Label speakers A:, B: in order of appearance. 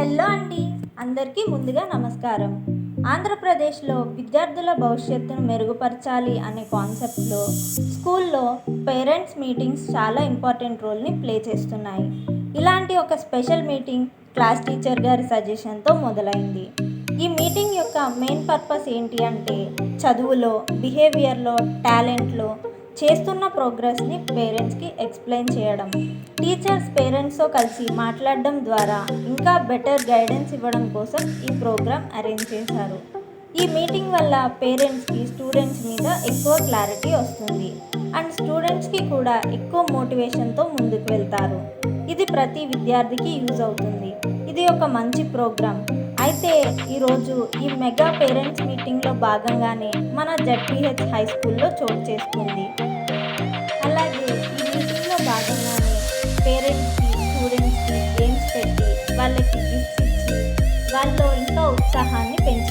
A: Hello అండి, అందరికీ ముందుగా నమస్కారం. ఆంధ్రప్రదేశ్లో విద్యార్థుల భవిష్యత్తును మెరుగుపరచాలి అనే కాన్సెప్ట్లో స్కూల్లో పేరెంట్స్ మీటింగ్స్ చాలా ఇంపార్టెంట్ రోల్ని ప్లే చేస్తున్నాయి. ఇలాంటి ఒక స్పెషల్ మీటింగ్ క్లాస్ టీచర్ గారి సజెషన్తో మొదలైంది. ఈ మీటింగ్ యొక్క మెయిన్ పర్పస్ ఏంటి అంటే చదువులో, బిహేవియర్లో, టాలెంట్లో చేస్తున్న ప్రోగ్రెస్ని పేరెంట్స్కి ఎక్స్ప్లెయిన్ చేయడం, టీచర్స్ పేరెంట్స్తో కలిసి మాట్లాడడం ద్వారా ఇంకా బెటర్ గైడెన్స్ ఇవ్వడం కోసం ఈ ప్రోగ్రామ్ అరేంజ్ చేశారు. ఈ మీటింగ్ వల్ల పేరెంట్స్కి స్టూడెంట్స్ మీద ఎక్కువ క్లారిటీ వస్తుంది అండ్ స్టూడెంట్స్కి కూడా ఎక్కువ మోటివేషన్తో ముందుకు వెళ్తారు. ఇది ప్రతి విద్యార్థికి యూజ్ అవుతుంది. ఇది ఒక మంచి ప్రోగ్రామ్. అయితే ఈరోజు ఈ మెగా పేరెంట్స్ మీటింగ్లో భాగంగానే మన జెడ్పీహెచ్ హై స్కూల్లో చోటు చేసుకుంది. అలాగే ఈ మీటింగ్లో భాగంగానే పేరెంట్స్కి, స్టూడెంట్స్కి గేమ్స్ పెట్టి వాళ్ళకి గిఫ్ట్స్ ఇచ్చి వాళ్ళలో ఇంకా ఉత్సాహాన్ని పెంచారు.